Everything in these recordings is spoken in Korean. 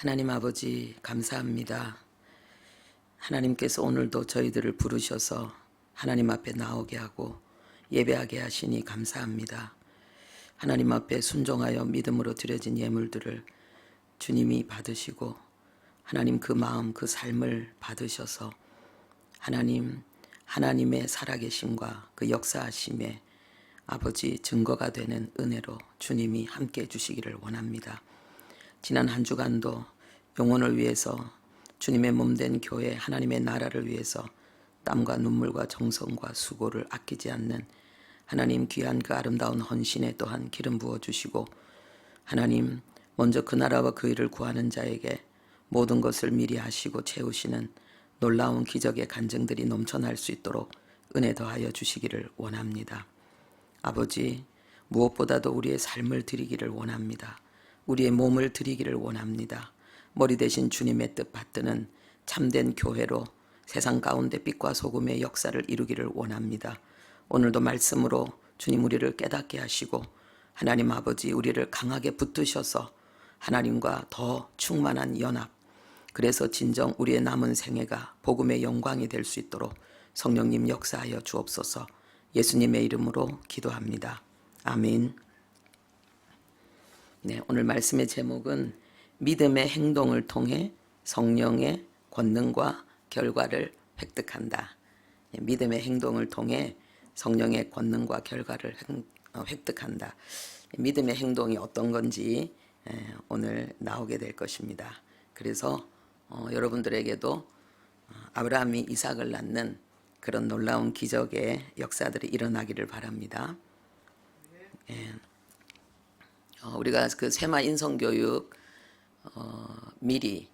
하나님 아버지 감사합니다. 하나님께서 오늘도 저희들을 부르셔서 하나님 앞에 나오게 하고 예배하게 하시니 감사합니다. 하나님 앞에 순종하여 믿음으로 드려진 예물들을 주님이 받으시고 하나님 그 마음 그 삶을 받으셔서 하나님의 살아계심과 그 역사하심에 아버지 증거가 되는 은혜로 주님이 함께 해주시기를 원합니다. 지난 한 주간도 영혼을 위해서 주님의 몸된 교회 하나님의 나라를 위해서 땀과 눈물과 정성과 수고를 아끼지 않는 하나님 귀한 그 아름다운 헌신에 또한 기름 부어주시고 하나님 먼저 그 나라와 그 일을 구하는 자에게 모든 것을 미리 하시고 채우시는 놀라운 기적의 간증들이 넘쳐날 수 있도록 은혜 더하여 주시기를 원합니다. 아버지 무엇보다도 우리의 삶을 드리기를 원합니다. 우리의 몸을 드리기를 원합니다. 머리 대신 주님의 뜻 받드는 참된 교회로 세상 가운데 빛과 소금의 역사를 이루기를 원합니다. 오늘도 말씀으로 주님 우리를 깨닫게 하시고 하나님 아버지 우리를 강하게 붙드셔서 하나님과 더 충만한 연합, 그래서 진정 우리의 남은 생애가 복음의 영광이 될 수 있도록 성령님 역사하여 주옵소서. 예수님의 이름으로 기도합니다. 아멘. 네, 오늘 말씀의 제목은 믿음의 행동을 통해 성령의 권능과 결과를 획득한다. 믿음의 행동을 통해 성령의 권능과 결과를 획득한다. 믿음의 행동이 어떤 건지 오늘 나오게 될 것입니다. 그래서 여러분들에게도 아브라함이 이삭을 낳는 그런 놀라운 기적의 역사들이 일어나기를 바랍니다. 우리가 그 세마 인성교육 미리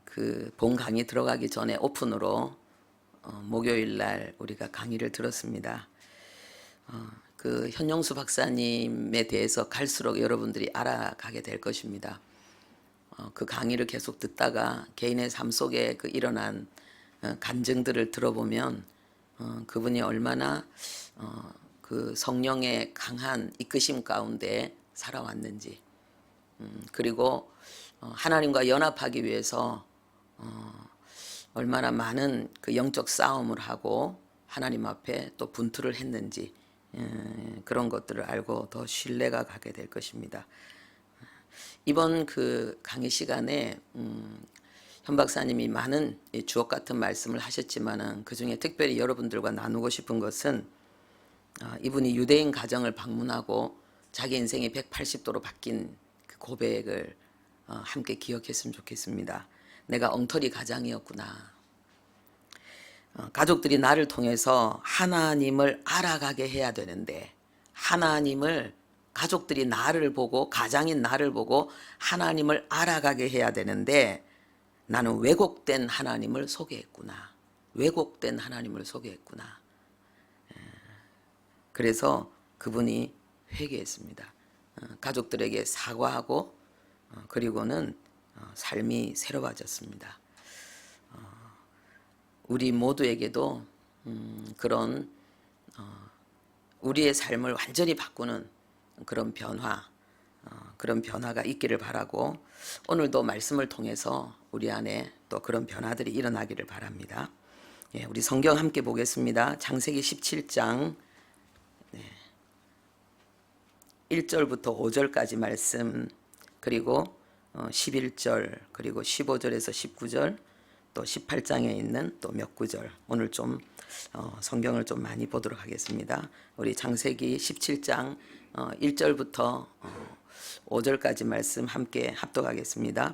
그 본 강의 들어가기 전에 오픈으로 목요일 날 우리가 강의를 들었습니다. 그 현영수 박사님에 대해서 갈수록 여러분들이 알아가게 될 것입니다. 그 강의를 계속 듣다가 개인의 삶 속에 그 일어난 간증들을 들어보면 그분이 얼마나 그 성령의 강한 이끄심 가운데 살아왔는지, 그리고 하나님과 연합하기 위해서 얼마나 많은 그 영적 싸움을 하고 하나님 앞에 또 분투를 했는지 그런 것들을 알고 더 신뢰가 가게 될 것입니다. 이번 그 강의 시간에 현 박사님이 많은 주옥 같은 말씀을 하셨지만은 그 중에 특별히 여러분들과 나누고 싶은 것은 이분이 유대인 가정을 방문하고 자기 인생이 180도로 바뀐 그 고백을 함께 기억했으면 좋겠습니다. 내가 엉터리 가장이었구나. 가족들이 나를 통해서 하나님을 알아가게 해야 되는데 가족들이 나를 보고 가장인 나를 보고 하나님을 알아가게 해야 되는데 나는 왜곡된 하나님을 소개했구나. 왜곡된 하나님을 소개했구나. 그래서 그분이 회개했습니다. 가족들에게 사과하고 그리고는 삶이 새로워졌습니다. 우리 모두에게도 그런 우리의 삶을 완전히 바꾸는 그런 변화가 있기를 바라고 오늘도 말씀을 통해서 우리 안에 또 그런 변화들이 일어나기를 바랍니다. 우리 성경 함께 보겠습니다. 창세기 17장 1절부터 5절까지 말씀, 그리고 11절, 그리고 15절에서 19절, 또 18장에 있는 또 몇 구절, 오늘 좀 성경을 좀 많이 보도록 하겠습니다. 우리 창세기 17장 1절부터 5절까지 말씀 함께 합독하겠습니다.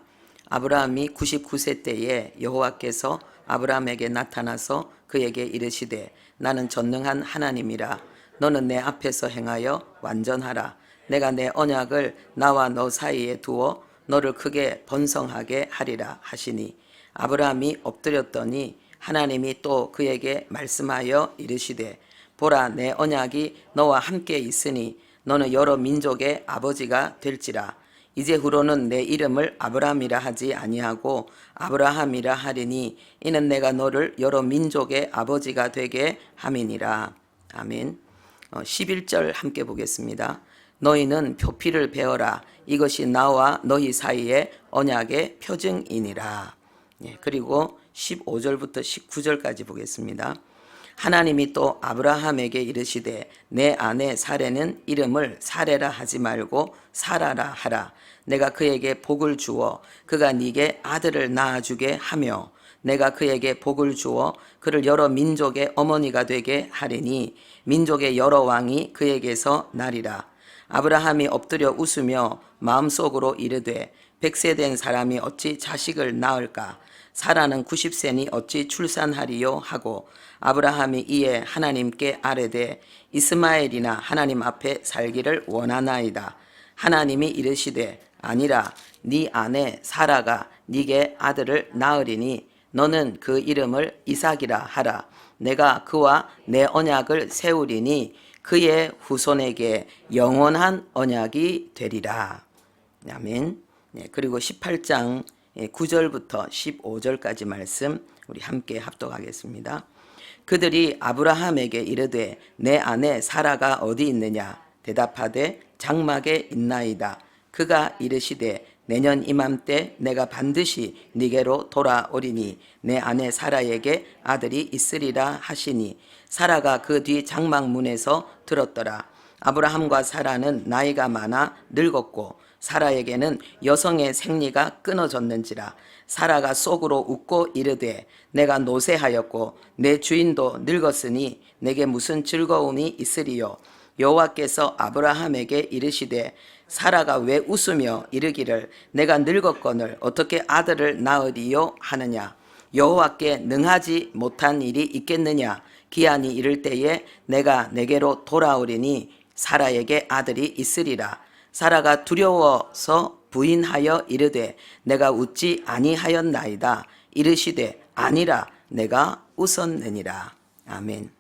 아브라함이 99세 때에 여호와께서 아브라함에게 나타나서 그에게 이르시되 나는 전능한 하나님이라. 너는 내 앞에서 행하여 완전하라. 내가 내 언약을 나와 너 사이에 두어 너를 크게 번성하게 하리라 하시니 아브라함이 엎드렸더니 하나님이 또 그에게 말씀하여 이르시되 보라 내 언약이 너와 함께 있으니 너는 여러 민족의 아버지가 될지라. 이제 후로는 내 이름을 아브라함이라 하지 아니하고 아브라함이라 하리니 이는 내가 너를 여러 민족의 아버지가 되게 함이니라. 아멘. 11절 함께 보겠습니다. 너희는 표피를 베어라. 이것이 나와 너희 사이의 언약의 표징이니라. 예, 그리고 15절부터 19절까지 보겠습니다. 하나님이 또 아브라함에게 이르시되 내 아내 사레는 이름을 사레라 하지 말고 사라라 하라. 내가 그에게 복을 주어 그가 네게 아들을 낳아주게 하며 내가 그에게 복을 주어 그를 여러 민족의 어머니가 되게 하리니 민족의 여러 왕이 그에게서 나리라. 아브라함이 엎드려 웃으며 마음속으로 이르되 100세 된 사람이 어찌 자식을 낳을까? 사라는 90세니 어찌 출산하리요? 하고 아브라함이 이에 하나님께 아뢰되 이스마엘이나 하나님 앞에 살기를 원하나이다. 하나님이 이르시되 아니라 네 아내 사라가 네게 아들을 낳으리니 너는 그 이름을 이삭이라 하라. 내가 그와 내 언약을 세우리니 그의 후손에게 영원한 언약이 되리라. 아멘. 네, 그리고 18장 9절부터 15절까지 말씀 우리 함께 합독하겠습니다. 그들이 아브라함에게 이르되 내 아내 사라가 어디 있느냐? 대답하되 장막에 있나이다. 그가 이르시되 내년 이맘때 내가 반드시 네게로 돌아오리니 내 아내 사라에게 아들이 있으리라 하시니 사라가 그 뒤 장막 문에서 들었더라. 아브라함과 사라는 나이가 많아 늙었고 사라에게는 여성의 생리가 끊어졌는지라. 사라가 속으로 웃고 이르되 내가 노쇠하였고 내 주인도 늙었으니 내게 무슨 즐거움이 있으리요. 여호와께서 아브라함에게 이르시되 사라가 왜 웃으며 이르기를 내가 늙었거늘 어떻게 아들을 낳으리요 하느냐. 여호와께 능하지 못한 일이 있겠느냐. 기한이 이를 때에 내가 내게로 돌아오리니 사라에게 아들이 있으리라. 사라가 두려워서 부인하여 이르되 내가 웃지 아니하였나이다. 이르시되 아니라 내가 웃었느니라. 아멘.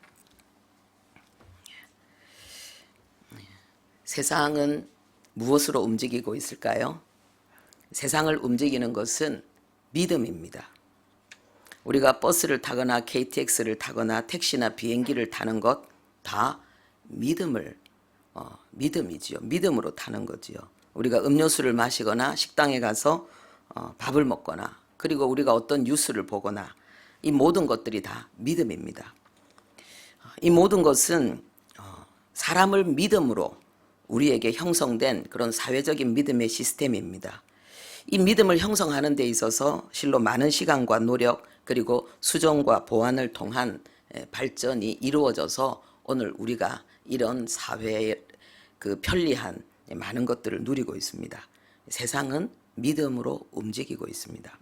세상은 무엇으로 움직이고 있을까요? 세상을 움직이는 것은 믿음입니다. 우리가 버스를 타거나 KTX를 타거나 택시나 비행기를 타는 것 다 믿음이지요. 믿음으로 타는 거지요. 우리가 음료수를 마시거나 식당에 가서 밥을 먹거나 그리고 우리가 어떤 뉴스를 보거나 이 모든 것들이 다 믿음입니다. 이 모든 것은 사람을 믿음으로 우리에게 형성된 그런 사회적인 믿음의 시스템입니다. 이 믿음을 형성하는 데 있어서 실로 많은 시간과 노력 그리고 수정과 보완을 통한 발전이 이루어져서 오늘 우리가 이런 사회의 그 편리한 많은 것들을 누리고 있습니다. 세상은 믿음으로 움직이고 있습니다.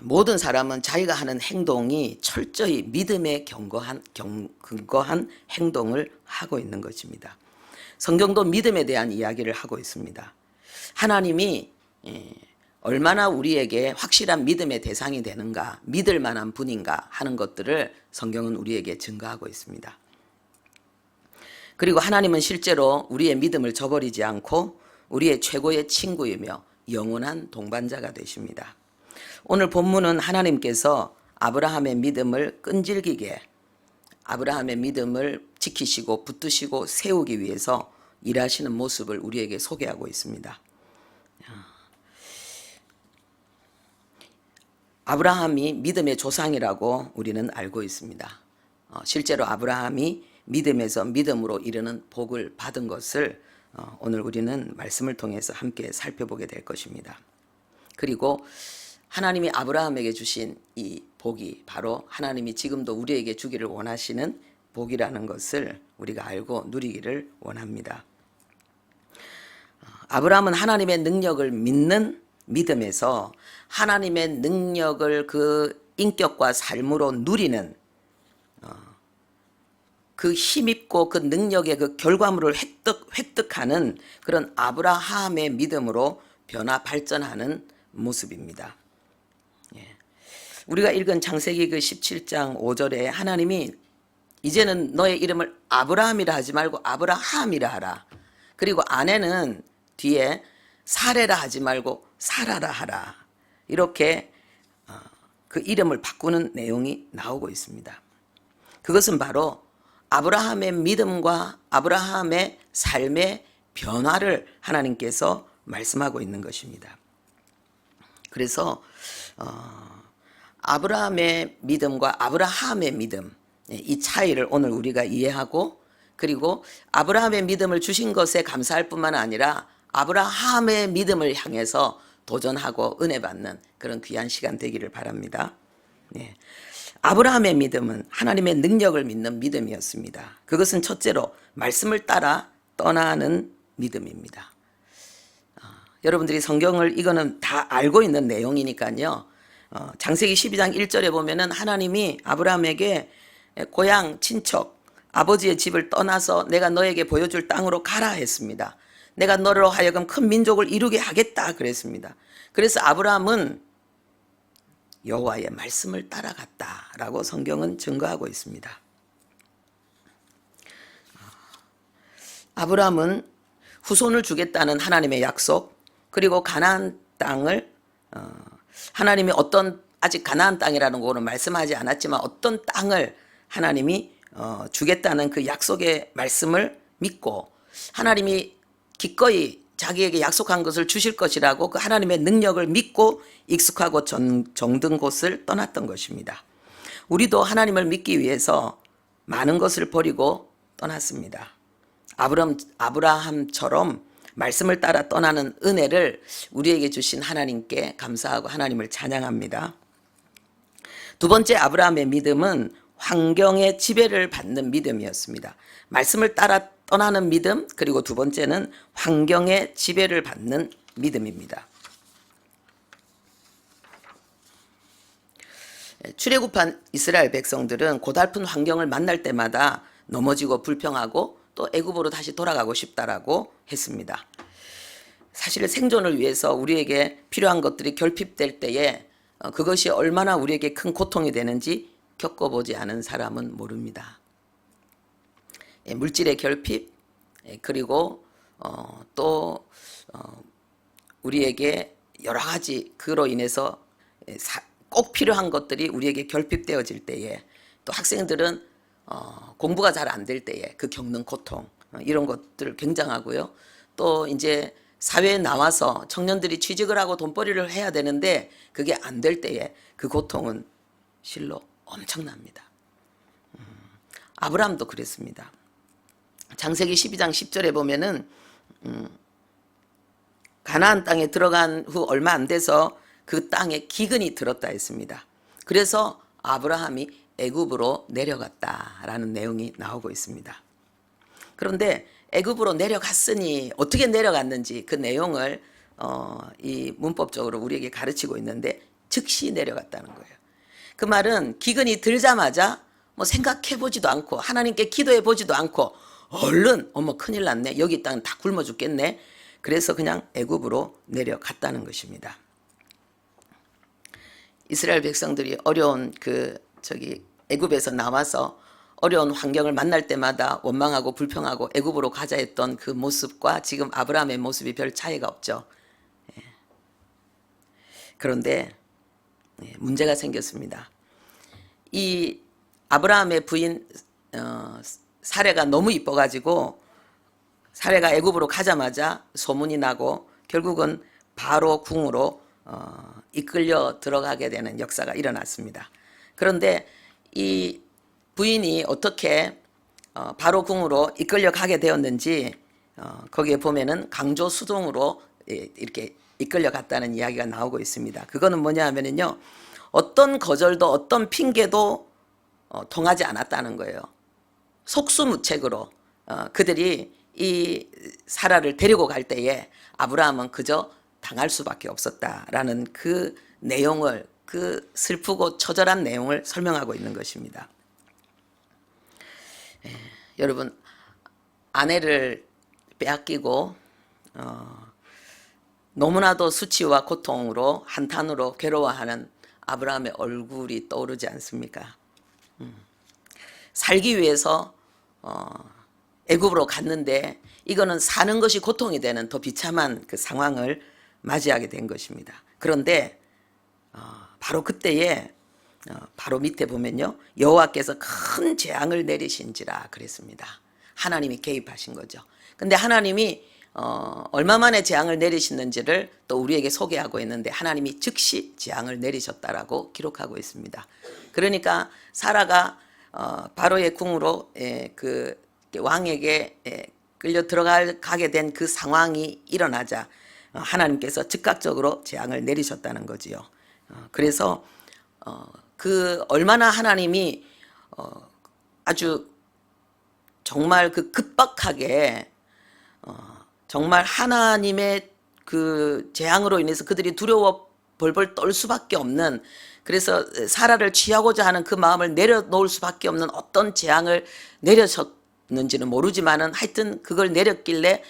모든 사람은 자기가 하는 행동이 철저히 믿음에 근거한 행동을 하고 있는 것입니다. 성경도 믿음에 대한 이야기를 하고 있습니다. 하나님이 얼마나 우리에게 확실한 믿음의 대상이 되는가, 믿을 만한 분인가 하는 것들을 성경은 우리에게 증거하고 있습니다. 그리고 하나님은 실제로 우리의 믿음을 저버리지 않고 우리의 최고의 친구이며 영원한 동반자가 되십니다. 오늘 본문은 하나님께서 아브라함의 믿음을 끈질기게 아브라함의 믿음을 지키시고 붙드시고 세우기 위해서 일하시는 모습을 우리에게 소개하고 있습니다. 아브라함이 믿음의 조상이라고 우리는 알고 있습니다. 실제로 아브라함이 믿음에서 믿음으로 이르는 복을 받은 것을 오늘 우리는 말씀을 통해서 함께 살펴보게 될 것입니다. 그리고 하나님이 아브라함에게 주신 이 복이 바로 하나님이 지금도 우리에게 주기를 원하시는 복이라는 것을 우리가 알고 누리기를 원합니다. 아브라함은 하나님의 능력을 믿는 믿음에서 하나님의 능력을 그 인격과 삶으로 누리는 그 힘있고 그 능력의 그 결과물을 획득하는 그런 아브라함의 믿음으로 변화 발전하는 모습입니다. 우리가 읽은 창세기 그 17장 5절에 하나님이 이제는 너의 이름을 아브라함이라 하지 말고 아브라함이라 하라. 그리고 아내는 뒤에 사레라 하지 말고 사라라 하라. 이렇게 그 이름을 바꾸는 내용이 나오고 있습니다. 그것은 바로 아브라함의 믿음과 아브라함의 삶의 변화를 하나님께서 말씀하고 있는 것입니다. 그래서 아브라함의 믿음과 아브라함의 믿음, 이 차이를 오늘 우리가 이해하고, 그리고 아브라함의 믿음을 주신 것에 감사할 뿐만 아니라 아브라함의 믿음을 향해서 도전하고 은혜 받는 그런 귀한 시간 되기를 바랍니다. 네. 아브라함의 믿음은 하나님의 능력을 믿는 믿음이었습니다. 그것은 첫째로 말씀을 따라 떠나는 믿음입니다. 여러분들이 성경을 이거는 다 알고 있는 내용이니까요. 창세기 12장 1절에 보면은 하나님이 아브라함에게 고향, 친척, 아버지의 집을 떠나서 내가 너에게 보여줄 땅으로 가라 했습니다. 내가 너로 하여금 큰 민족을 이루게 하겠다 그랬습니다. 그래서 아브라함은 여호와의 말씀을 따라갔다라고 성경은 증거하고 있습니다. 아브라함은 후손을 주겠다는 하나님의 약속, 그리고 가나안 땅을 하나님이 아직 가나안 땅이라는 거는 말씀하지 않았지만 어떤 땅을 하나님이 주겠다는 그 약속의 말씀을 믿고, 하나님이 기꺼이 자기에게 약속한 것을 주실 것이라고 그 하나님의 능력을 믿고 익숙하고 정든 곳을 떠났던 것입니다. 우리도 하나님을 믿기 위해서 많은 것을 버리고 떠났습니다. 아브라함처럼 말씀을 따라 떠나는 은혜를 우리에게 주신 하나님께 감사하고 하나님을 찬양합니다. 두 번째, 아브라함의 믿음은 환경의 지배를 받는 믿음이었습니다. 말씀을 따라 떠나는 믿음, 그리고 두 번째는 환경의 지배를 받는 믿음입니다. 출애굽한 이스라엘 백성들은 고달픈 환경을 만날 때마다 넘어지고 불평하고 또 애굽으로 다시 돌아가고 싶다라고 했습니다. 사실 생존을 위해서 우리에게 필요한 것들이 결핍될 때에 그것이 얼마나 우리에게 큰 고통이 되는지 겪어보지 않은 사람은 모릅니다. 물질의 결핍, 그리고 또 우리에게 여러 가지 그로 인해서 꼭 필요한 것들이 우리에게 결핍되어질 때에, 또 학생들은 공부가 잘 안 될 때에 그 겪는 고통, 이런 것들 굉장하고요. 또 이제 사회에 나와서 청년들이 취직을 하고 돈벌이를 해야 되는데 그게 안 될 때에 그 고통은 실로 엄청납니다. 아브라함도 그랬습니다. 창세기 12장 10절에 보면은 가나안 땅에 들어간 후 얼마 안 돼서 그 땅에 기근이 들었다 했습니다. 그래서 아브라함이 애굽으로 내려갔다라는 내용이 나오고 있습니다. 그런데 애굽으로 내려갔으니 어떻게 내려갔는지 그 내용을 이 문법적으로 우리에게 가르치고 있는데, 즉시 내려갔다는 거예요. 그 말은 기근이 들자마자 뭐 생각해 보지도 않고 하나님께 기도해 보지도 않고 얼른 어머 큰일 났네, 여기 땅은 다 굶어 죽겠네, 그래서 그냥 애굽으로 내려갔다는 것입니다. 이스라엘 백성들이 어려운 애굽에서 나와서 어려운 환경을 만날 때마다 원망하고 불평하고 애굽으로 가자 했던 그 모습과 지금 아브라함의 모습이 별 차이가 없죠. 그런데 문제가 생겼습니다. 이 아브라함의 부인 사레가 너무 이뻐가지고 사레가 애굽으로 가자마자 소문이 나고 결국은 바로 궁으로 이끌려 들어가게 되는 역사가 일어났습니다. 그런데 이 부인이 어떻게 바로 궁으로 이끌려 가게 되었는지 거기에 보면은 강조 수동으로 이렇게 이끌려 갔다는 이야기가 나오고 있습니다. 그거는 뭐냐 하면은요, 어떤 거절도 어떤 핑계도 통하지 않았다는 거예요. 속수무책으로 그들이 이 사라를 데리고 갈 때에 아브라함은 그저 당할 수밖에 없었다라는 그 내용을, 그 슬프고 처절한 내용을 설명하고 있는 것입니다. 여러분, 아내를 빼앗기고 너무나도 수치와 고통으로 한탄으로 괴로워하는 아브라함의 얼굴이 떠오르지 않습니까? 살기 위해서 애굽으로 갔는데 이거는 사는 것이 고통이 되는 더 비참한 그 상황을 맞이하게 된 것입니다. 그런데 바로 그때에 바로 밑에 보면요. 여호와께서 큰 재앙을 내리신지라 그랬습니다. 하나님이 개입하신 거죠. 근데 하나님이 얼마 만에 재앙을 내리시는지를 또 우리에게 소개하고 있는데 하나님이 즉시 재앙을 내리셨다라고 기록하고 있습니다. 그러니까 사라가 바로의 궁으로 그 왕에게 끌려 들어가게 된 그 상황이 일어나자 하나님께서 즉각적으로 재앙을 내리셨다는 거지요. 그래서 그 얼마나 하나님이 아주 정말 그 급박하게 정말 하나님의 그 재앙으로 인해서 그들이 두려워 벌벌 떨 수밖에 없는, 그래서 사라를 취하고자 하는 그 마음을 내려놓을 수밖에 없는 어떤 재앙을 내려셨는지는 모르지만은 하여튼 그걸 내렸길래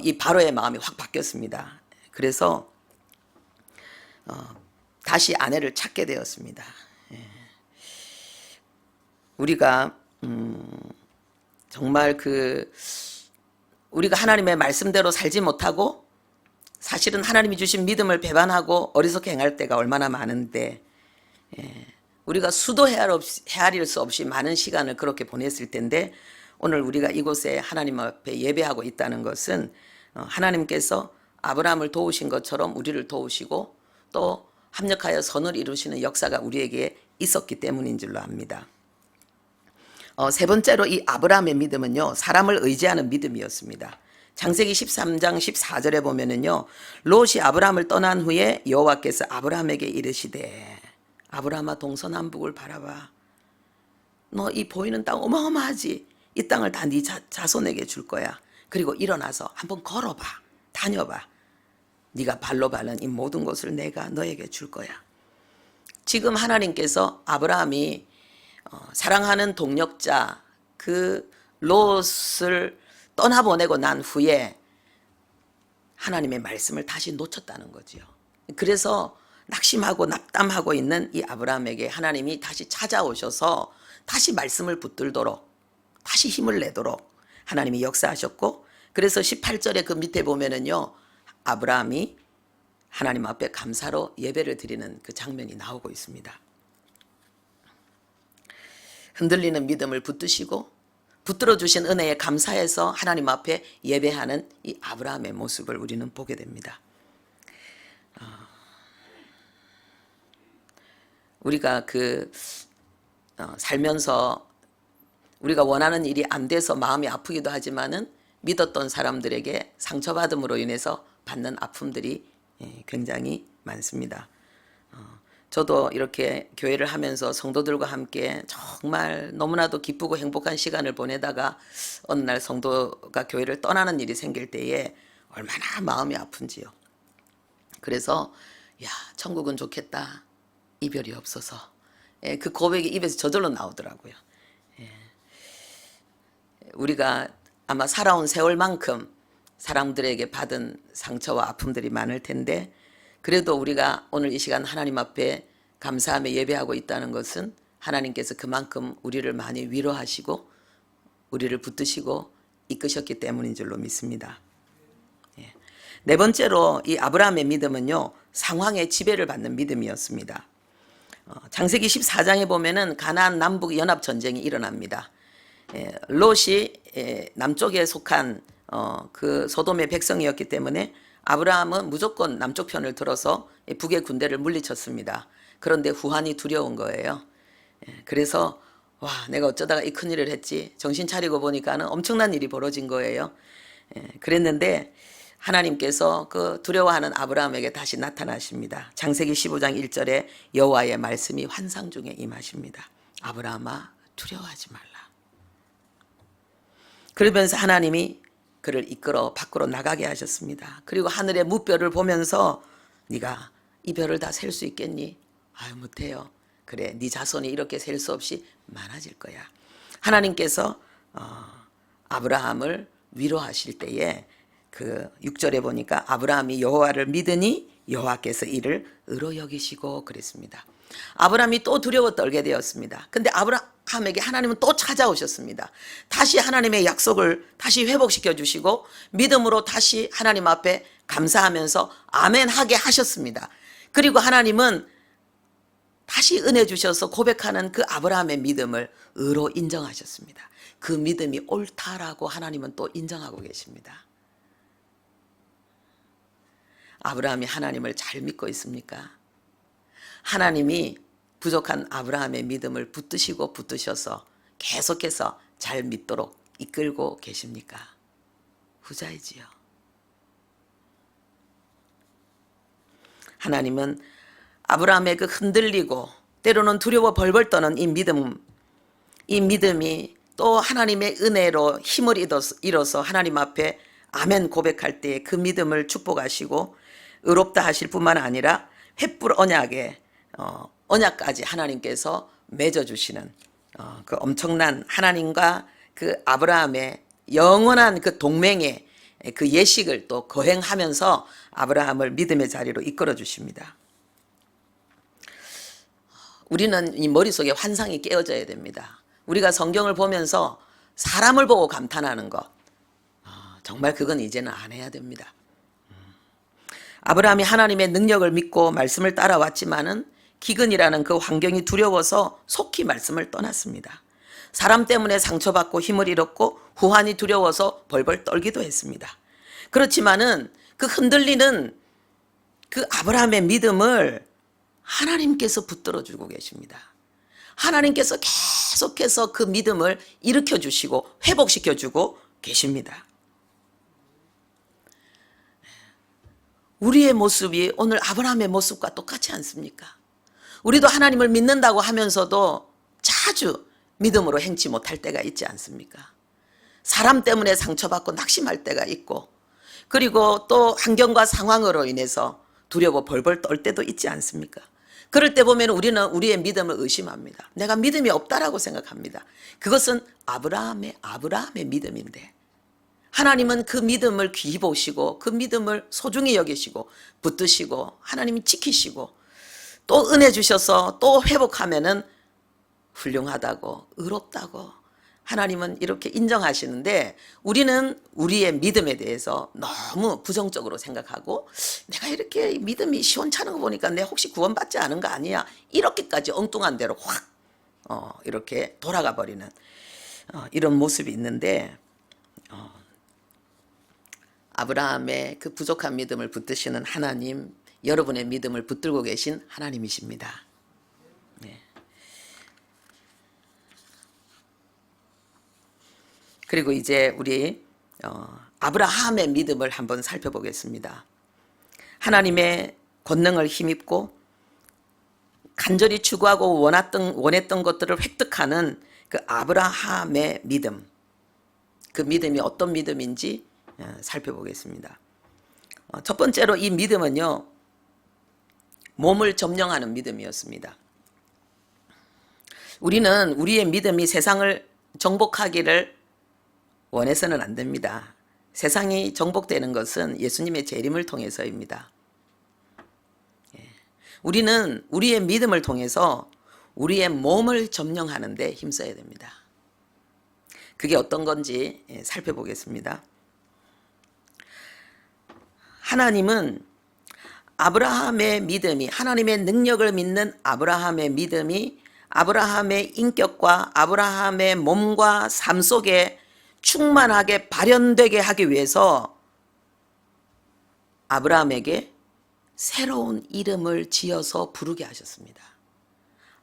이 바로의 마음이 확 바뀌었습니다. 그래서 다시 아내를 찾게 되었습니다. 우리가 정말 우리가 하나님의 말씀대로 살지 못하고 사실은 하나님이 주신 믿음을 배반하고 어리석게 행할 때가 얼마나 많은데, 우리가 수도 헤아릴 수 없이 많은 시간을 그렇게 보냈을 텐데, 오늘 우리가 이곳에 하나님 앞에 예배하고 있다는 것은 하나님께서 아브라함을 도우신 것처럼 우리를 도우시고 또 합력하여 선을 이루시는 역사가 우리에게 있었기 때문인 줄로 압니다. 세 번째로 이 아브라함의 믿음은요, 사람을 의지하는 믿음이었습니다. 창세기 13장 14절에 보면은요, 롯이 아브라함을 떠난 후에 여호와께서 아브라함에게 이르시되, 아브라함아 동서남북을 바라봐. 너 이 보이는 땅 어마어마하지? 이 땅을 다 네 자손에게 줄 거야. 그리고 일어나서 한번 걸어봐. 다녀봐. 네가 발로 밟는 이 모든 것을 내가 너에게 줄 거야. 지금 하나님께서 아브라함이 사랑하는 동력자 그 롯을 떠나보내고 난 후에 하나님의 말씀을 다시 놓쳤다는 거지요. 그래서 낙심하고 낙담하고 있는 이 아브라함에게 하나님이 다시 찾아오셔서 다시 말씀을 붙들도록, 다시 힘을 내도록 하나님이 역사하셨고, 그래서 18절에 그 밑에 보면은요, 아브라함이 하나님 앞에 감사로 예배를 드리는 그 장면이 나오고 있습니다. 흔들리는 믿음을 붙드시고 붙들어 주신 은혜에 감사해서 하나님 앞에 예배하는 이 아브라함의 모습을 우리는 보게 됩니다. 우리가 살면서 우리가 원하는 일이 안 돼서 마음이 아프기도 하지만은 믿었던 사람들에게 상처받음으로 인해서 받는 아픔들이 굉장히 많습니다. 저도 이렇게 교회를 하면서 성도들과 함께 정말 너무나도 기쁘고 행복한 시간을 보내다가 어느 날 성도가 교회를 떠나는 일이 생길 때에 얼마나 마음이 아픈지요. 그래서 야, 천국은 좋겠다. 이별이 없어서. 그 고백이 입에서 저절로 나오더라고요. 우리가 아마 살아온 세월만큼 사람들에게 받은 상처와 아픔들이 많을 텐데, 그래도 우리가 오늘 이 시간 하나님 앞에 감사하며 예배하고 있다는 것은 하나님께서 그만큼 우리를 많이 위로하시고 우리를 붙드시고 이끄셨기 때문인 줄로 믿습니다. 네 번째로 이 아브라함의 믿음은요, 상황의 지배를 받는 믿음이었습니다. 창세기 14장에 보면은 가나안 남북 연합 전쟁이 일어납니다. 롯이 남쪽에 속한 그 소돔의 백성이었기 때문에 아브라함은 무조건 남쪽 편을 들어서 북의 군대를 물리쳤습니다. 그런데 후환이 두려운 거예요. 그래서 와, 내가 어쩌다가 이 큰일을 했지? 정신 차리고 보니까는 엄청난 일이 벌어진 거예요. 그랬는데 하나님께서 그 두려워하는 아브라함에게 다시 나타나십니다. 창세기 15장 1절에 여호와의 말씀이 환상 중에 임하십니다. 아브라함아, 두려워하지 말라. 그러면서 하나님이 그를 이끌어 밖으로 나가게 하셨습니다. 그리고 하늘의 무별을 보면서 네가 이 별을 다 셀 수 있겠니? 아유, 못해요. 그래, 네 자손이 이렇게 셀 수 없이 많아질 거야. 하나님께서 아브라함을 위로하실 때에 그 6절에 보니까 아브라함이 여호와를 믿으니 여호와께서 이를 의로 여기시고 그랬습니다. 아브라함이 또 두려워 떨게 되었습니다. 근데 아브라함에게 하나님은 또 찾아오셨습니다. 다시 하나님의 약속을 다시 회복시켜 주시고 믿음으로 다시 하나님 앞에 감사하면서 아멘 하게 하셨습니다. 그리고 하나님은 다시 은혜 주셔서 고백하는 그 아브라함의 믿음을 의로 인정하셨습니다. 그 믿음이 옳다라고 하나님은 또 인정하고 계십니다. 아브라함이 하나님을 잘 믿고 있습니까? 하나님이 부족한 아브라함의 믿음을 붙드시고 붙드셔서 계속해서 잘 믿도록 이끌고 계십니까? 후자이지요. 하나님은 아브라함의 그 흔들리고 때로는 두려워 벌벌 떠는 이 믿음이 또 하나님의 은혜로 힘을 잃어서 하나님 앞에 아멘 고백할 때에 그 믿음을 축복하시고 의롭다 하실 뿐만 아니라 횃불 언약에 언약까지 하나님께서 맺어주시는 그 엄청난 하나님과 그 아브라함의 영원한 그 동맹의 그 예식을 또 거행하면서 아브라함을 믿음의 자리로 이끌어 주십니다. 우리는 이 머릿속에 환상이 깨어져야 됩니다. 우리가 성경을 보면서 사람을 보고 감탄하는 것, 정말 그건 이제는 안 해야 됩니다. 아브라함이 하나님의 능력을 믿고 말씀을 따라왔지만은 기근이라는 그 환경이 두려워서 속히 말씀을 떠났습니다. 사람 때문에 상처받고 힘을 잃었고 후환이 두려워서 벌벌 떨기도 했습니다. 그렇지만은 그 흔들리는 그 아브라함의 믿음을 하나님께서 붙들어 주고 계십니다. 하나님께서 계속해서 그 믿음을 일으켜 주시고 회복시켜 주고 계십니다. 우리의 모습이 오늘 아브라함의 모습과 똑같지 않습니까? 우리도 하나님을 믿는다고 하면서도 자주 믿음으로 행치 못할 때가 있지 않습니까? 사람 때문에 상처받고 낙심할 때가 있고, 그리고 또 환경과 상황으로 인해서 두려워 벌벌 떨 때도 있지 않습니까? 그럴 때 보면 우리는 우리의 믿음을 의심합니다. 내가 믿음이 없다라고 생각합니다. 그것은 아브라함의 믿음인데 하나님은 그 믿음을 귀히 보시고 그 믿음을 소중히 여기시고 붙드시고 하나님이 지키시고 또 은혜 주셔서 또 회복하면은 훌륭하다고 의롭다고 하나님은 이렇게 인정하시는데, 우리는 우리의 믿음에 대해서 너무 부정적으로 생각하고 내가 이렇게 믿음이 시원찮은 거 보니까 내 혹시 구원받지 않은 거 아니야, 이렇게까지 엉뚱한 대로 확 이렇게 돌아가 버리는 이런 모습이 있는데, 아브라함의 그 부족한 믿음을 붙드시는 하나님, 여러분의 믿음을 붙들고 계신 하나님이십니다. 네. 그리고 이제 우리 아브라함의 믿음을 한번 살펴보겠습니다. 하나님의 권능을 힘입고 간절히 추구하고 원했던 것들을 획득하는 그 아브라함의 믿음, 그 믿음이 어떤 믿음인지 살펴보겠습니다. 첫 번째로 이 믿음은요, 몸을 점령하는 믿음이었습니다. 우리는 우리의 믿음이 세상을 정복하기를 원해서는 안 됩니다. 세상이 정복되는 것은 예수님의 재림을 통해서입니다. 우리는 우리의 믿음을 통해서 우리의 몸을 점령하는 데 힘써야 됩니다. 그게 어떤 건지 살펴보겠습니다. 하나님은 아브라함의 믿음이, 하나님의 능력을 믿는 아브라함의 믿음이 아브라함의 인격과 아브라함의 몸과 삶 속에 충만하게 발현되게 하기 위해서 아브라함에게 새로운 이름을 지어서 부르게 하셨습니다.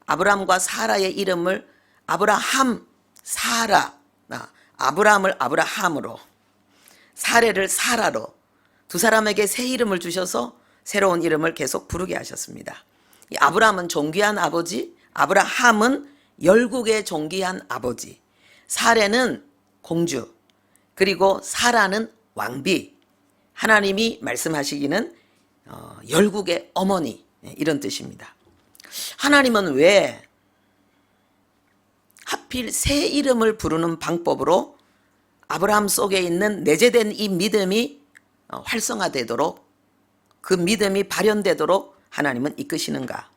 아브라함과 사라의 이름을 아브라함, 사라, 아브라함을 아브라함으로, 사레를 사라로 두 사람에게 새 이름을 주셔서 새로운 이름을 계속 부르게 하셨습니다. 이 아브라함은 존귀한 아버지, 아브라함은 열국의 존귀한 아버지, 사레는 공주, 그리고 사라는 왕비, 하나님이 말씀하시기는 열국의 어머니, 이런 뜻입니다. 하나님은 왜 하필 새 이름을 부르는 방법으로 아브라함 속에 있는 내재된 이 믿음이 활성화되도록, 그 믿음이 발현되도록 하나님은 이끄시는가?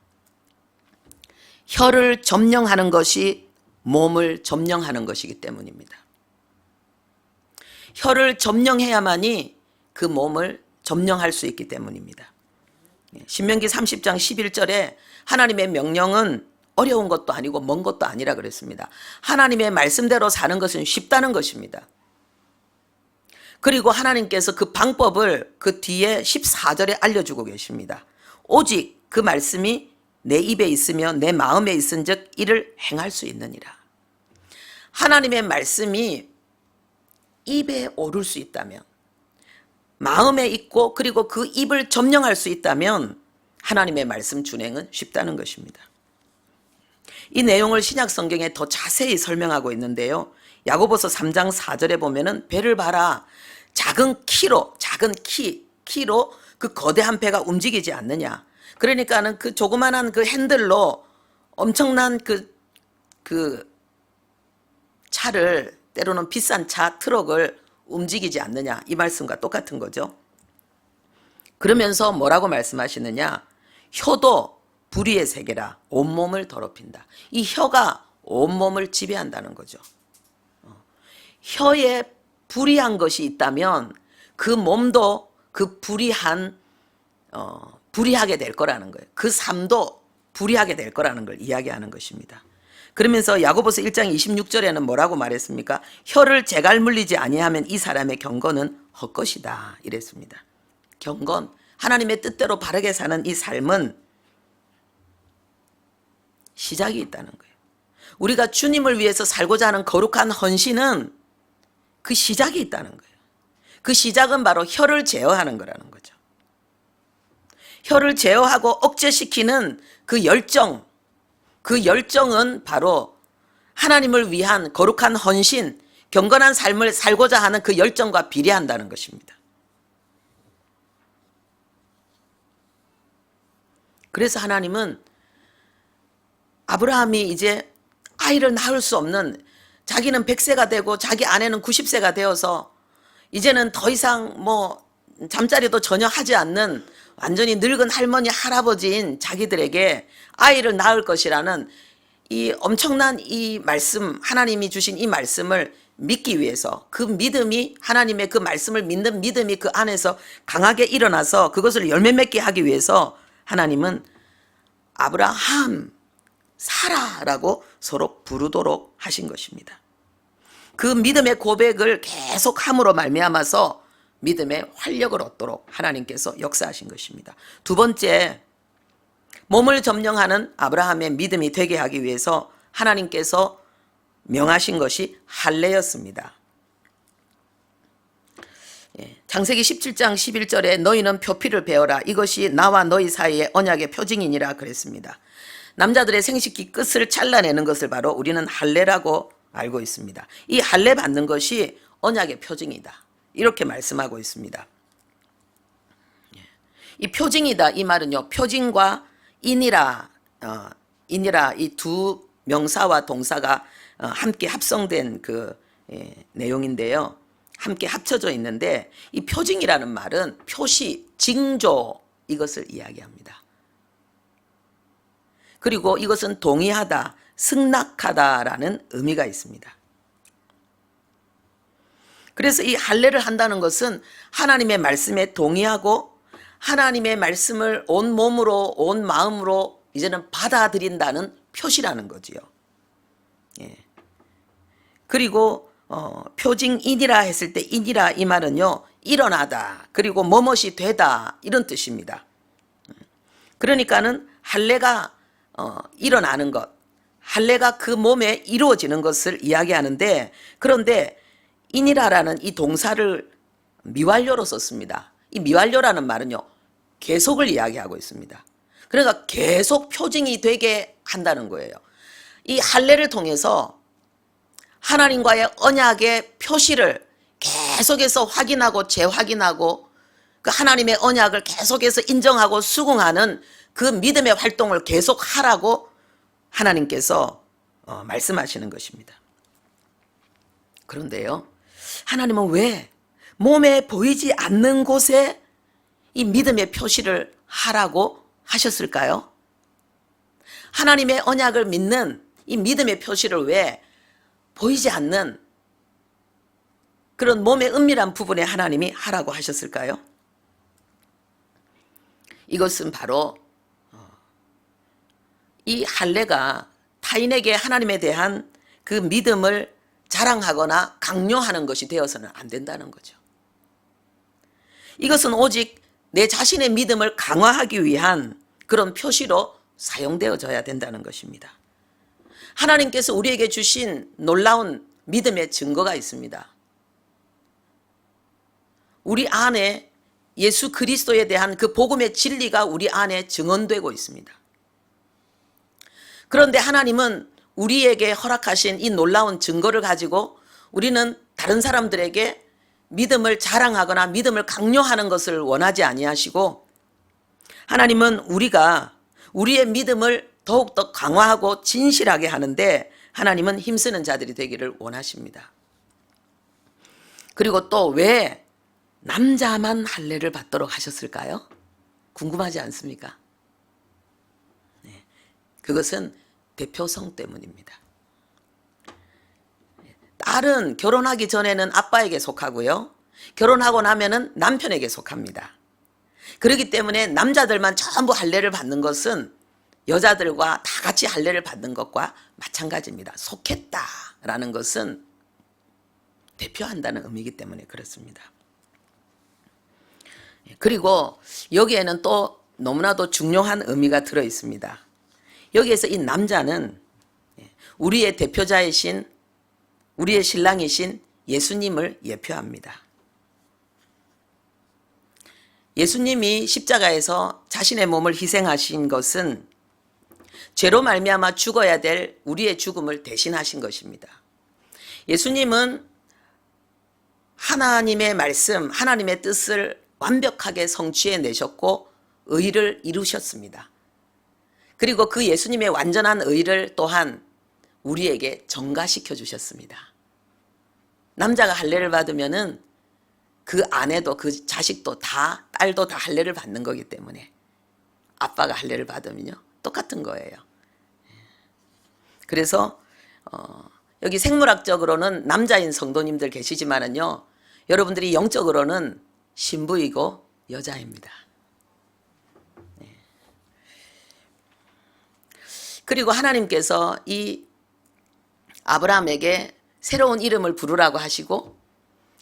혀를 점령하는 것이 몸을 점령하는 것이기 때문입니다. 혀를 점령해야만이 그 몸을 점령할 수 있기 때문입니다. 신명기 30장 11절에 하나님의 명령은 어려운 것도 아니고 먼 것도 아니라 그랬습니다. 하나님의 말씀대로 사는 것은 쉽다는 것입니다. 그리고 하나님께서 그 방법을 그 뒤에 14절에 알려주고 계십니다. 오직 그 말씀이 내 입에 있으며 내 마음에 있은즉 이를 행할 수 있느니라. 하나님의 말씀이 입에 오를 수 있다면, 마음에 있고 그리고 그 입을 점령할 수 있다면 하나님의 말씀 준행은 쉽다는 것입니다. 이 내용을 신약 성경에 더 자세히 설명하고 있는데요. 야고보서 3장 4절에 보면은 배를 봐라. 작은 키로 그 거대한 배가 움직이지 않느냐. 그러니까는 그 조그만한 그 핸들로 엄청난 그 차를, 때로는 비싼 차, 트럭을 움직이지 않느냐. 이 말씀과 똑같은 거죠. 그러면서 뭐라고 말씀하시느냐. 혀도 불의의 세계라 온몸을 더럽힌다. 이 혀가 온몸을 지배한다는 거죠. 혀에 불의한 것이 있다면 그 몸도 그 불의하게 될 거라는 거예요. 그 삶도 불의하게 될 거라는 걸 이야기하는 것입니다. 그러면서 야고보서 1장 26절에는 뭐라고 말했습니까? 혀를 재갈 물리지 아니하면 이 사람의 경건은 헛것이다 이랬습니다. 경건, 하나님의 뜻대로 바르게 사는 이 삶은 시작이 있다는 거예요. 우리가 주님을 위해서 살고자 하는 거룩한 헌신은 그 시작이 있다는 거예요. 그 시작은 바로 혀를 제어하는 거라는 거죠. 혀를 제어하고 억제시키는 그 열정은 바로 하나님을 위한 거룩한 헌신, 경건한 삶을 살고자 하는 그 열정과 비례한다는 것입니다. 그래서 하나님은 아브라함이 이제 아이를 낳을 수 없는, 자기는 100세가 되고 자기 아내는 90세가 되어서 이제는 더 이상 잠자리도 전혀 하지 않는 완전히 늙은 할머니 할아버지인 자기들에게 아이를 낳을 것이라는 이 엄청난 이 말씀, 하나님이 주신 이 말씀을 믿기 위해서, 그 믿음이, 하나님의 그 말씀을 믿는 믿음이 그 안에서 강하게 일어나서 그것을 열매 맺게 하기 위해서 하나님은 아브라함, 사라라고 서로 부르도록 하신 것입니다. 그 믿음의 고백을 계속 함으로 말미암아서 믿음의 활력을 얻도록 하나님께서 역사하신 것입니다. 두 번째, 몸을 점령하는 아브라함의 믿음이 되게 하기 위해서 하나님께서 명하신 것이 할례였습니다. 창세기 17장 11절에 너희는 표피를 베어라. 이것이 나와 너희 사이의 언약의 표징이니라 그랬습니다. 남자들의 생식기 끝을 잘라내는 것을 바로 우리는 할례라고 알고 있습니다. 이 할례 받는 것이 언약의 표징이다. 이렇게 말씀하고 있습니다. 이 표징이다 이 말은요, 표징과 인이라 이 두 명사와 동사가 함께 합성된 그 내용인데요. 함께 합쳐져 있는데 이 표징이라는 말은 표시, 징조 이것을 이야기합니다. 그리고 이것은 동의하다, 승낙하다라는 의미가 있습니다. 그래서 이 할례를 한다는 것은 하나님의 말씀에 동의하고 하나님의 말씀을 온 몸으로 온 마음으로 이제는 받아들인다는 표시라는 거지요. 그리고 표징이니라 했을 때 이니라 이 말은요, 일어나다 그리고 뭐뭇이 되다 이런 뜻입니다. 그러니까는 할례가 일어나는 것, 할례가 그 몸에 이루어지는 것을 이야기하는데, 그런데 인이라라는 이 동사를 미완료로 썼습니다. 이 미완료라는 말은요, 계속을 이야기하고 있습니다. 그러니까 계속 표징이 되게 한다는 거예요. 이 할례를 통해서 하나님과의 언약의 표시를 계속해서 확인하고 재확인하고 그 하나님의 언약을 계속해서 인정하고 수긍하는 그 믿음의 활동을 계속 하라고 하나님께서 말씀하시는 것입니다. 그런데요, 하나님은 왜 몸에 보이지 않는 곳에 이 믿음의 표시를 하라고 하셨을까요? 하나님의 언약을 믿는 이 믿음의 표시를 왜 보이지 않는 그런 몸의 은밀한 부분에 하나님이 하라고 하셨을까요? 이것은 바로 이 할례가 타인에게 하나님에 대한 그 믿음을 자랑하거나 강요하는 것이 되어서는 안 된다는 거죠. 이것은 오직 내 자신의 믿음을 강화하기 위한 그런 표시로 사용되어져야 된다는 것입니다. 하나님께서 우리에게 주신 놀라운 믿음의 증거가 있습니다. 우리 안에 예수 그리스도에 대한 그 복음의 진리가 우리 안에 증언되고 있습니다. 그런데 하나님은 우리에게 허락하신 이 놀라운 증거를 가지고 우리는 다른 사람들에게 믿음을 자랑하거나 믿음을 강요하는 것을 원하지 아니하시고, 하나님은 우리가 우리의 믿음을 더욱더 강화하고 진실하게 하는데 하나님은 힘쓰는 자들이 되기를 원하십니다. 그리고 또 왜 남자만 할례를 받도록 하셨을까요? 궁금하지 않습니까? 네. 그것은 대표성 때문입니다. 딸은 결혼하기 전에는 아빠에게 속하고요. 결혼하고 나면은 남편에게 속합니다. 그렇기 때문에 남자들만 전부 할례를 받는 것은 여자들과 다 같이 할례를 받는 것과 마찬가지입니다. 속했다라는 것은 대표한다는 의미이기 때문에 그렇습니다. 그리고 여기에는 또 너무나도 중요한 의미가 들어 있습니다. 여기에서 이 남자는 우리의 대표자이신, 우리의 신랑이신 예수님을 예표합니다. 예수님이 십자가에서 자신의 몸을 희생하신 것은 죄로 말미암아 죽어야 될 우리의 죽음을 대신하신 것입니다. 예수님은 하나님의 말씀, 하나님의 뜻을 완벽하게 성취해 내셨고 의를 이루셨습니다. 그리고 그 예수님의 완전한 의를 또한 우리에게 전가시켜 주셨습니다. 남자가 할례를 받으면은 그 아내도 그 자식도 다, 딸도 다 할례를 받는 거기 때문에 아빠가 할례를 받으면요 똑같은 거예요. 그래서 여기 생물학적으로는 남자인 성도님들 계시지만은요, 여러분들이 영적으로는 신부이고 여자입니다. 그리고 하나님께서 이 아브라함에게 새로운 이름을 부르라고 하시고,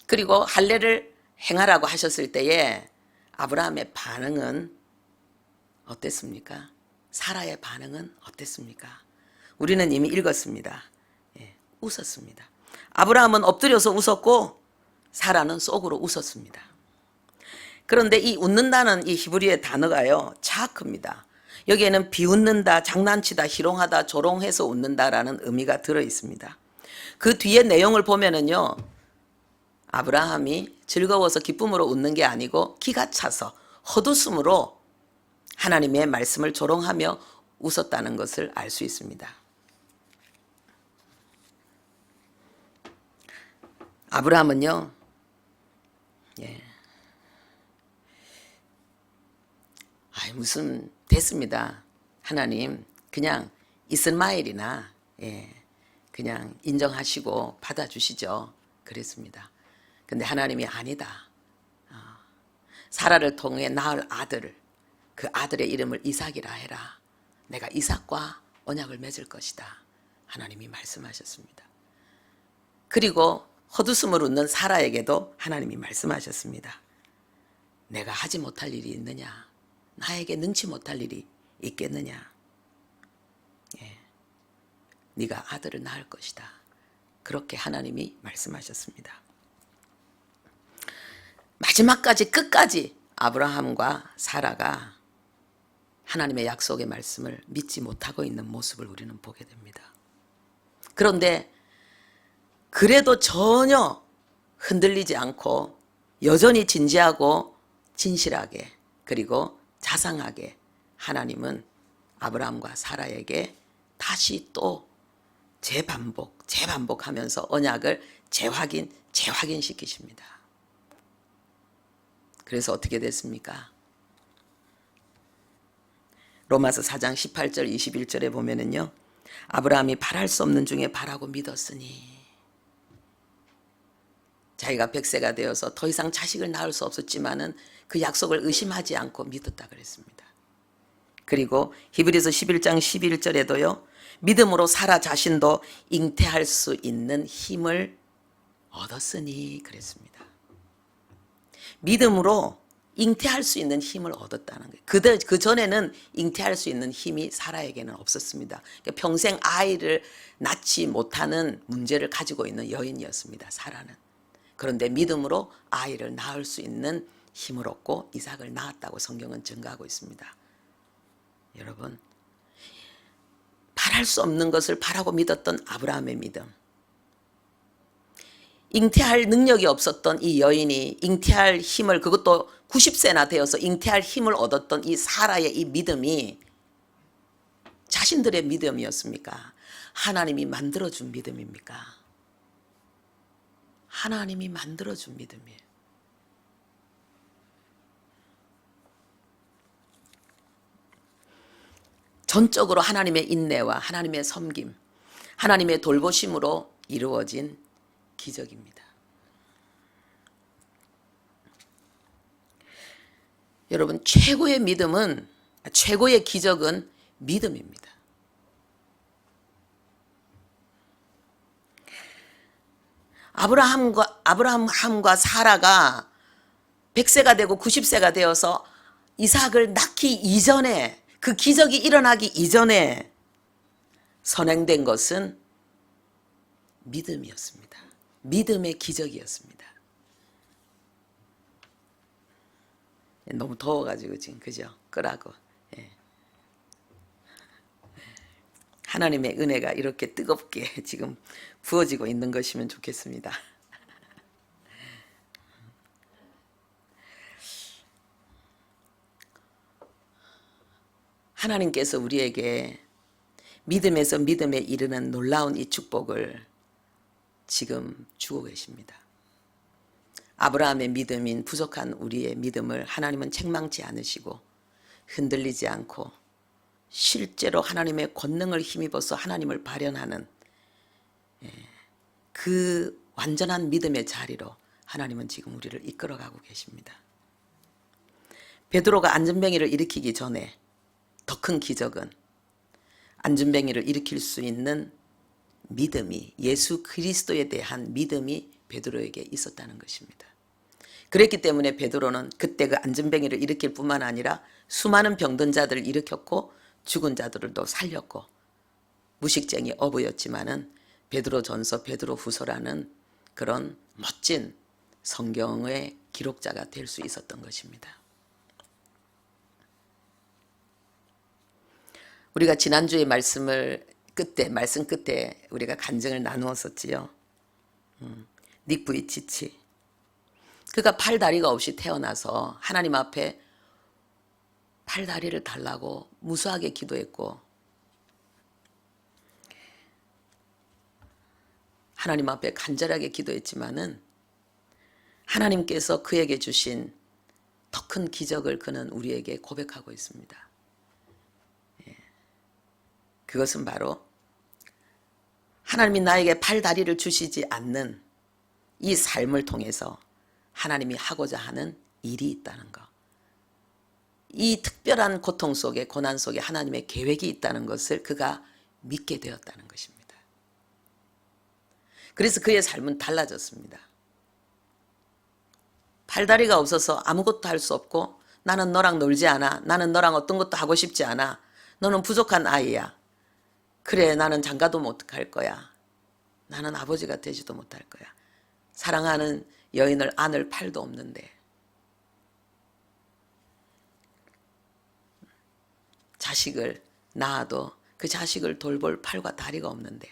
그리고 할례를 행하라고 하셨을 때에 아브라함의 반응은 어땠습니까? 사라의 반응은 어땠습니까? 우리는 이미 읽었습니다. 웃었습니다. 아브라함은 엎드려서 웃었고 사라는 속으로 웃었습니다. 그런데 이 웃는다는 이 히브리의 단어가요, 차크입니다. 여기에는 비웃는다, 장난치다, 희롱하다, 조롱해서 웃는다라는 의미가 들어 있습니다. 그 뒤에 내용을 보면은요, 아브라함이 즐거워서 기쁨으로 웃는 게 아니고 기가 차서 헛웃음으로 하나님의 말씀을 조롱하며 웃었다는 것을 알 수 있습니다. 아브라함은요, 무슨 됐습니다. 하나님 그냥 이스마엘이나 그냥 인정하시고 받아주시죠. 그랬습니다. 근데 하나님이 아니다. 사라를 통해 낳을 아들을, 그 아들의 이름을 이삭이라 해라. 내가 이삭과 언약을 맺을 것이다. 하나님이 말씀하셨습니다. 그리고 헛웃음을 웃는 사라에게도 하나님이 말씀하셨습니다. 내가 하지 못할 일이 있느냐? 나에게 능치 못할 일이 있겠느냐? 네가 아들을 낳을 것이다. 그렇게 하나님이 말씀하셨습니다. 마지막까지 끝까지 아브라함과 사라가 하나님의 약속의 말씀을 믿지 못하고 있는 모습을 우리는 보게 됩니다. 그런데 그래도 전혀 흔들리지 않고 여전히 진지하고 진실하게, 그리고 자상하게 하나님은 아브라함과 사라에게 다시 또 재반복하면서 언약을 재확인시키십니다. 그래서 어떻게 됐습니까? 로마서 4장 18절 21절에 보면은요, 아브라함이 바랄 수 없는 중에 바라고 믿었으니, 자기가 100세가 되어서 더 이상 자식을 낳을 수 없었지만은 그 약속을 의심하지 않고 믿었다 그랬습니다. 그리고 히브리서 11장 11절에도요. 믿음으로 사라 자신도 잉태할 수 있는 힘을 얻었으니 그랬습니다. 믿음으로 잉태할 수 있는 힘을 얻었다는 거예요. 그 전에는 잉태할 수 있는 힘이 사라에게는 없었습니다. 평생 아이를 낳지 못하는 문제를 가지고 있는 여인이었습니다. 사라는. 그런데 믿음으로 아이를 낳을 수 있는 힘을 얻고 이삭을 낳았다고 성경은 증거하고 있습니다. 여러분, 바랄 수 없는 것을 바라고 믿었던 아브라함의 믿음, 잉태할 능력이 없었던 이 여인이 잉태할 힘을, 그것도 90세나 되어서 잉태할 힘을 얻었던 이 사라의 이 믿음이 자신들의 믿음이었습니까? 하나님이 만들어준 믿음입니까? 하나님이 만들어준 믿음이에요. 전적으로 하나님의 인내와 하나님의 섬김, 하나님의 돌보심으로 이루어진 기적입니다. 여러분, 최고의 믿음은, 최고의 기적은 믿음입니다. 아브라함과 사라가 100세가 되고 90세가 되어서 이삭을 낳기 이전에, 그 기적이 일어나기 이전에 선행된 것은 믿음이었습니다. 믿음의 기적이었습니다. 너무 더워가지고 지금 그죠? 끄라고. 예. 하나님의 은혜가 이렇게 뜨겁게 지금 부어지고 있는 것이면 좋겠습니다. 하나님께서 우리에게 믿음에서 믿음에 이르는 놀라운 이 축복을 지금 주고 계십니다. 아브라함의 믿음인 부족한 우리의 믿음을 하나님은 책망치 않으시고 흔들리지 않고 실제로 하나님의 권능을 힘입어서 하나님을 발현하는 그 완전한 믿음의 자리로 하나님은 지금 우리를 이끌어가고 계십니다. 베드로가 안전뱅이를 일으키기 전에 더 큰 기적은 안전뱅이를 일으킬 수 있는 믿음이, 예수 그리스도에 대한 믿음이 베드로에게 있었다는 것입니다. 그랬기 때문에 베드로는 그때 그 안전뱅이를 일으킬 뿐만 아니라 수많은 병든 자들을 일으켰고 죽은 자들도 살렸고 무식쟁이 어부였지만은 베드로전서, 베드로후서라는 그런 멋진 성경의 기록자가 될 수 있었던 것입니다. 우리가 지난주에 말씀 끝에 우리가 간증을 나누었었지요. 닉 부이치치. 그가 팔다리가 없이 태어나서 하나님 앞에 팔다리를 달라고 무수하게 기도했고 하나님 앞에 간절하게 기도했지만은 하나님께서 그에게 주신 더 큰 기적을 그는 우리에게 고백하고 있습니다. 그것은 바로 하나님이 나에게 팔다리를 주시지 않는 이 삶을 통해서 하나님이 하고자 하는 일이 있다는 것. 이 특별한 고통 속에, 고난 속에 하나님의 계획이 있다는 것을 그가 믿게 되었다는 것입니다. 그래서 그의 삶은 달라졌습니다. 팔다리가 없어서 아무것도 할 수 없고 나는 너랑 놀지 않아. 나는 너랑 어떤 것도 하고 싶지 않아. 너는 부족한 아이야. 그래, 나는 장가도 못 갈 거야. 나는 아버지가 되지도 못할 거야. 사랑하는 여인을 안을 팔도 없는데. 자식을 낳아도 그 자식을 돌볼 팔과 다리가 없는데.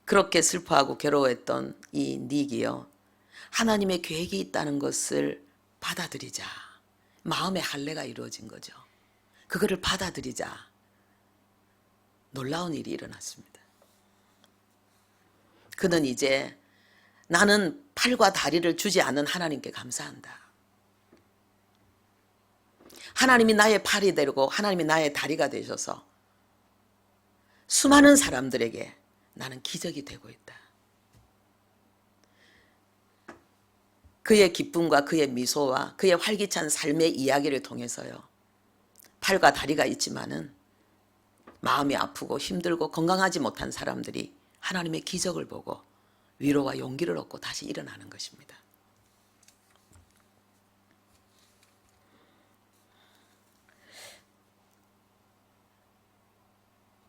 그렇게 슬퍼하고 괴로워했던 이 닉이요. 하나님의 계획이 있다는 것을 받아들이자. 마음의 할례가 이루어진 거죠. 그거를 받아들이자. 놀라운 일이 일어났습니다. 그는 이제 나는 팔과 다리를 주지 않은 하나님께 감사한다. 하나님이 나의 팔이 되고 하나님이 나의 다리가 되셔서 수많은 사람들에게 나는 기적이 되고 있다. 그의 기쁨과 그의 미소와 그의 활기찬 삶의 이야기를 통해서요. 팔과 다리가 있지만은 마음이 아프고 힘들고 건강하지 못한 사람들이 하나님의 기적을 보고 위로와 용기를 얻고 다시 일어나는 것입니다.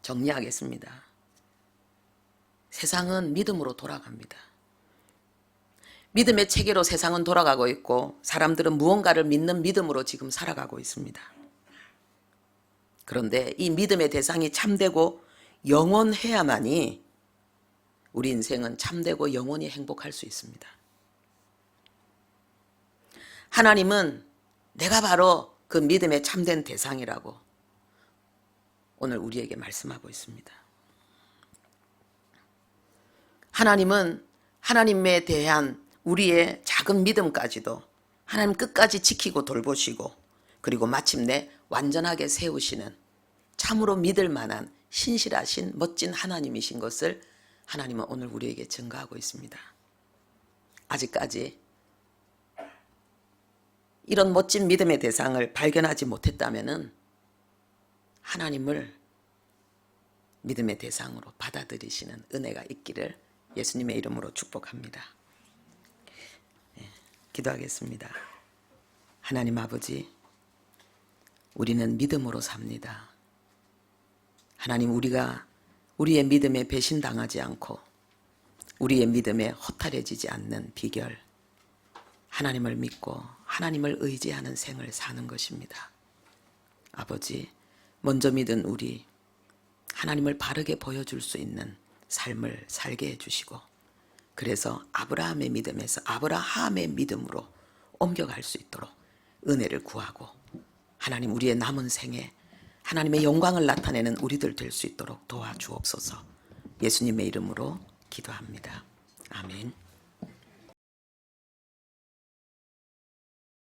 정리하겠습니다. 세상은 믿음으로 돌아갑니다. 믿음의 체계로 세상은 돌아가고 있고 사람들은 무언가를 믿는 믿음으로 지금 살아가고 있습니다. 그런데 이 믿음의 대상이 참되고 영원해야만이 우리 인생은 참되고 영원히 행복할 수 있습니다. 하나님은 내가 바로 그 믿음의 참된 대상이라고 오늘 우리에게 말씀하고 있습니다. 하나님은 하나님에 대한 우리의 작은 믿음까지도 하나님 끝까지 지키고 돌보시고 그리고 마침내 완전하게 세우시는 참으로 믿을 만한 신실하신 멋진 하나님이신 것을 하나님은 오늘 우리에게 증거하고 있습니다. 아직까지 이런 멋진 믿음의 대상을 발견하지 못했다면 하나님을 믿음의 대상으로 받아들이시는 은혜가 있기를 예수님의 이름으로 축복합니다. 기도하겠습니다. 하나님 아버지, 우리는 믿음으로 삽니다. 하나님, 우리가 우리의 믿음에 배신당하지 않고 우리의 믿음에 허탈해지지 않는 비결, 하나님을 믿고 하나님을 의지하는 생을 사는 것입니다. 아버지, 먼저 믿은 우리 하나님을 바르게 보여줄 수 있는 삶을 살게 해주시고 그래서 아브라함의 믿음에서 아브라함의 믿음으로 옮겨갈 수 있도록 은혜를 구하고 하나님 우리의 남은 생에 하나님의 영광을 나타내는 우리들 될 수 있도록 도와주옵소서. 예수님의 이름으로 기도합니다. 아멘.